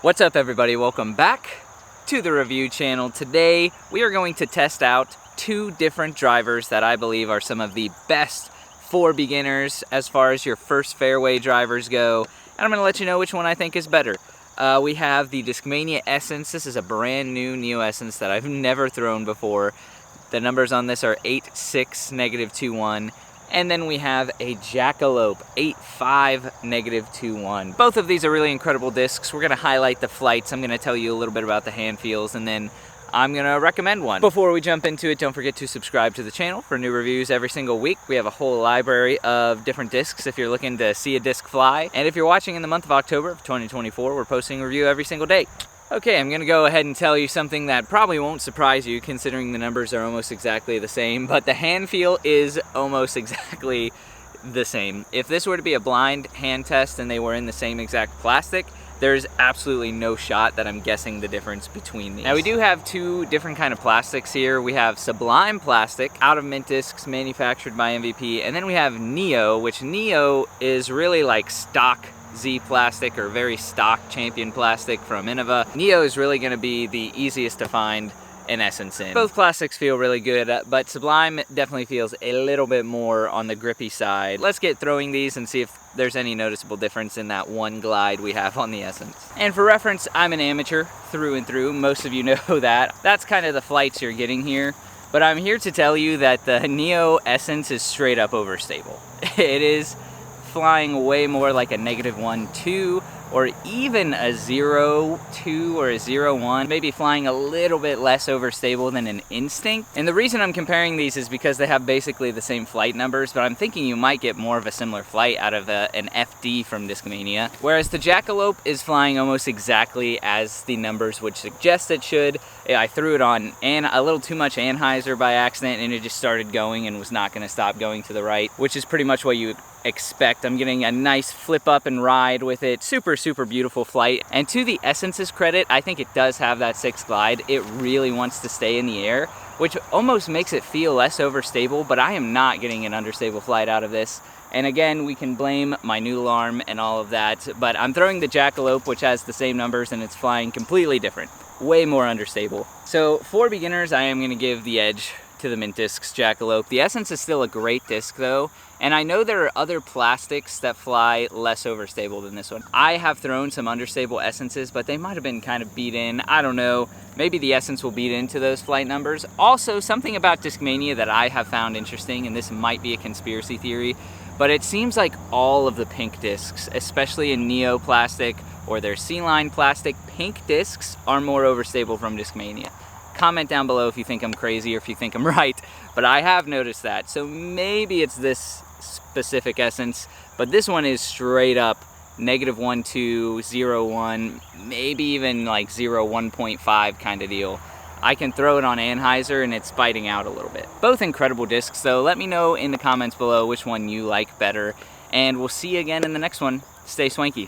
What's up everybody, welcome back to the review channel. Today we are going to test out two different drivers that I believe are some of the best for beginners as far as your first fairway drivers go. And I'm going to let you know which one I think is better. We have the Discmania Essence. This is a brand new Neo Essence that I've never thrown before. The numbers on this are 8.6, -2.1. And then we have a Jackalope, 8.5, -2.1. Both of these are really incredible discs. We're gonna highlight the flights. I'm gonna tell you a little bit about the hand feels, and then I'm gonna recommend one. Before we jump into it, don't forget to subscribe to the channel for new reviews every single week. We have a whole library of different discs if you're looking to see a disc fly. And if you're watching in the month of October of 2024, we're posting a review every single day. Okay, I'm gonna go ahead and tell you something that probably won't surprise you considering the numbers are almost exactly the same, but the hand feel is almost exactly the same. If this were to be a blind hand test and they were in the same exact plastic, there's absolutely no shot that I'm guessing the difference between these. Now we do have two different kind of plastics here. We have Sublime plastic out of Mint Discs, manufactured by MVP, and then we have Neo, which Neo is really like stock Z plastic or very stock champion plastic from Innova. Neo is really going to be the easiest to find an Essence in. Both plastics feel really good, but Sublime definitely feels a little bit more on the grippy side. Let's get throwing these and see if there's any noticeable difference in that one glide we have on the Essence. And for reference, I'm an amateur through and through. Most of you know that. That's kind of the flights you're getting here. But I'm here to tell you that the Neo Essence is straight up overstable. It is flying way more like a -1.2 or even a 0.2 or a 0.1, maybe flying a little bit less overstable than an Instinct. And the reason I'm comparing these is because they have basically the same flight numbers, but I'm thinking you might get more of a similar flight out of an FD from Discmania, whereas the Jackalope is flying almost exactly as the numbers would suggest it should. I threw it on a little too much Anheuser by accident, and it just started going and was not going to stop going to the right, which is pretty much what you expect. I'm getting a nice flip up and ride with it. Super beautiful flight. And to the Essence's credit, I think it does have that 6th glide. It really wants to stay in the air, which almost makes it feel less overstable, but I am not getting an understable flight out of this. And again, we can blame my noodle arm and all of that, but I'm throwing the Jackalope, which has the same numbers, and it's flying completely different. Way more understable. So for beginners, I am going to give the edge to the Mint Discs Jackalope. The Essence is still a great disc though, and I know there are other plastics that fly less overstable than this one. I have thrown some understable Essences, but they might have been kind of beat in. I don't know. Maybe the Essence will beat into those flight numbers. Also, something about Discmania that I have found interesting, and this might be a conspiracy theory, but it seems like all of the pink discs, especially in Neo plastic or their C-line plastic, pink discs are more overstable from Discmania. Comment down below if you think I'm crazy or if you think I'm right, but I have noticed that. So maybe it's this specific Essence, but this one is straight up -1.2, 0.1, maybe even like 0.1.5 kind of deal. I can throw it on Anheuser and it's biting out a little bit. Both incredible discs, so let me know in the comments below which one you like better, and we'll see you again in the next one. Stay swanky.